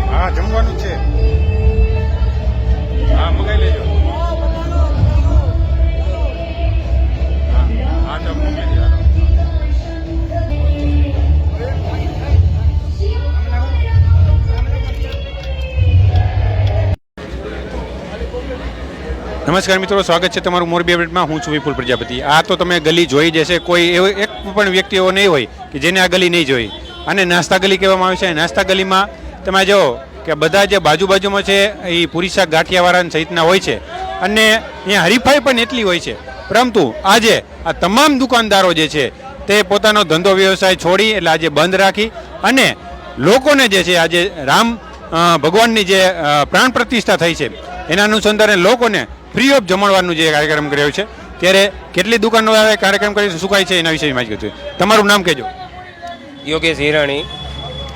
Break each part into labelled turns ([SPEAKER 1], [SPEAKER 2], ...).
[SPEAKER 1] हाँ जमवानुं छे। हाँ मंगाई लेजो। हाँ तो मोकली दे। नमस्कार मित्रों, स्वागत है तमारू मोरबी अपडेट में। हूँ छुं विपुल प्रजापति। आ तो तमे गली जोई जशे, कोई एवो एक पण व्यक्ति एवो नहीं होय कि जेने आ गली नहीं जोई। आने नास्ता गली कहेवामां आवे छे। नास्ता गली में तमे जो कि बधा जे बाजू में छे ए पूरी शाक गांठियावाळा सहितना होय छे अने अहींया हरीफाई पण एटली होय छे। परंतु आजे आ तमाम दुकानदारो जे छे ते पोतानो धंधो व्यवसाय छोड़ी एटले आजे बंध राखी अने लोकोने जे छे आजे राम भगवाननी जे प्राण प्रतिष्ठा थई छे एना अनुसंधाने लोकोने फ्री ऑफ जमणवारनो जे कार्यक्रम कर्यो छे त्यारे केटली दुकानो आवे कार्यक्रम करी शुं काई छे एना विषय माहिती जोईए। तमारुं नाम कहेजो।
[SPEAKER 2] योगेश हिराणी।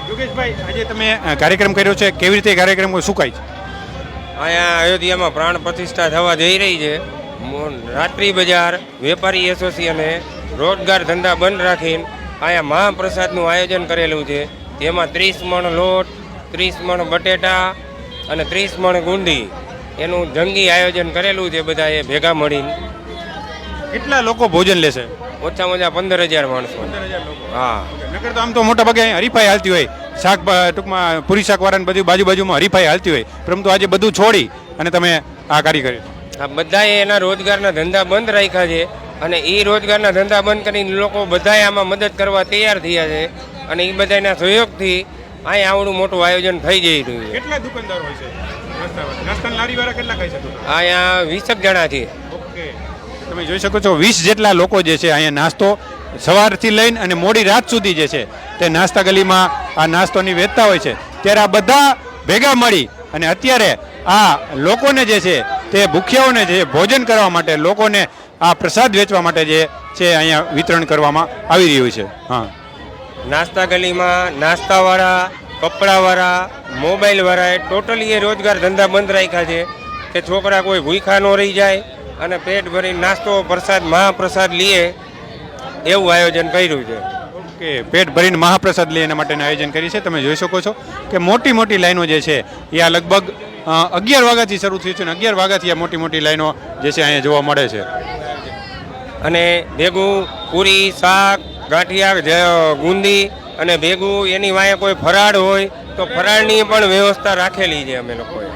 [SPEAKER 1] योगेश भाई, आज तमे कार्यक्रम कर्यो छे, केवी रीते कार्यक्रम शुं काई छे?
[SPEAKER 2] अहींया अयोध्यामां प्राण प्रतिष्ठा थवा जई रही छे। रात्रि बजार वेपारी एसोसिएशने रोजगार धंधा बंध राखीने अहींया महाप्रसादनुं आयोजन करेલું છે। તેમાં 30 મણ લોટ, 30 મણ બટેટા અને 30 મણ ગુંડી એનું જંગી આયોજન કરેલું છે બધાએ ભેગા મળીને।
[SPEAKER 1] કેટલા લોકો ભોજન લેશે?
[SPEAKER 2] ઓછામાં ઓછા 15,000 માણસો।
[SPEAKER 1] 15,000 લોકો।
[SPEAKER 2] હા,
[SPEAKER 1] નકર તો આમ તો મોટા ભાગે હરીફાઈ હાલતી હોય, શાક ટૂંકમાં પૂરી શાકવાળાને બધી બાજુમાં હરીફાઈ હાલતી હોય, પરંતુ આજે બધું છોડી અને તમે આ કાર્ય કર્યું।
[SPEAKER 2] આ બધાએ એના રોજગારના ધંધા બંધ રાખ્યા છે અને એ રોજગારના ધંધા બંધ કરીને લોકો બધાએ આમાં મદદ કરવા તૈયાર થયા છે અને એ બધાના સહયોગથી અહીં આવડું મોટું આયોજન થઈ જઈ રહ્યું છે।
[SPEAKER 1] કેટલા દુકાનદાર હોય છે? નાસ્તાની લારીવાળા કેટલા ખાઈ શકે?
[SPEAKER 2] અહીંયા 20 જણા છે।
[SPEAKER 1] ઓકે, તમે જોઈ શકો છો 20 જેટલા લોકો જે છે અહીંયા નાસ્તો સવારથી લઈને અને મોડી રાત સુધી જે છે તે નાસ્તા ગલીમાં આ નાસ્તોની વેચતા હોય છે। ત્યારે આ બધા ભેગા મળી અને અત્યારે આ લોકોને જે છે તે ભૂખ્યાઓને જે ભોજન કરવા માટે લોકોને આ પ્રસાદ વેચવા માટે જે છે અહીંયા વિતરણ કરવામાં આવી રહ્યું છે। હા,
[SPEAKER 2] નાસ્તા ગલીમાં નાસ્તાવાળા, કપડાવાળા, મોબાઈલવાળાએ ટોટલી એ રોજગાર ધંધા બંધ રાખ્યા છે કે છોકરા કોઈ ભૂખ્યા ન રહી જાય અને પેટ ભરી નાસ્તો પ્રસાદ મહાપ્રસાદ લે એવું આયોજન કર્યું છે।
[SPEAKER 1] ઓકે, પેટ ભરીને મહાપ્રસાદ લે એના માટેનું આયોજન કરી છે। તમે જોઈ શકો છો કે મોટી મોટી લાઈનો જે છે એ આ લગભગ 11 વાગ્યાથી શરૂ થઈ છે અને 11 વાગ્યાથી આ મોટી મોટી લાઈનો જે છે અહીંયા જોવા મળે છે।
[SPEAKER 2] અને ભેગું પૂરી, શાક, ગાંઠિયા, ગુંદી અને ભેગું એની વાંહે કોઈ ફરાળ હોય તો ફરાળની પણ વ્યવસ્થા રાખેલી છે અમે લોકોએ।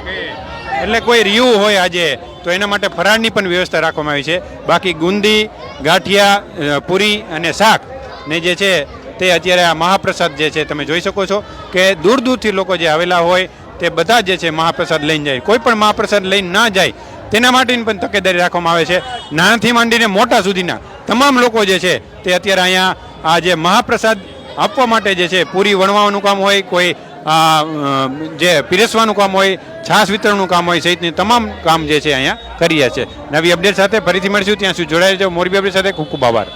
[SPEAKER 1] એટલે કોઈ રહ્યું હોય આજે તો એના માટે ફરાળની પણ વ્યવસ્થા રાખવામાં આવી છે। બાકી ગુંદી, ગાંઠિયા, પૂરી અને શાક ને જે છે તે અત્યારે આ મહાપ્રસાદ જે છે તમે જોઈ શકો છો કે દૂર દૂરથી લોકો જે આવેલા હોય તે બધા જે છે મહાપ્રસાદ લઈને જાય। કોઈ પણ મહાપ્રસાદ લઈને ના જાય તેના માટેની પણ તકેદારી રાખવામાં આવે છે। નાનાથી માંડીને મોટા સુધીના તમામ લોકો જે છે તે અત્યારે અહીંયા આ જે મહાપ્રસાદ આપવા માટે જે છે પૂરી વણવાનું કામ હોય, કોઈ જે પીરસવાનું કામ હોય, છાશ વિતરણનું કામ હોય સહિતની તમામ કામ જે છે અહીંયા કરીએ છે। નવી અપડેટ સાથે ફરીથી મળીશું, ત્યાં સુધી જોડાઈ રહેજો મોરબી અપડેટ સાથે। ખૂબ ખૂબ આભાર।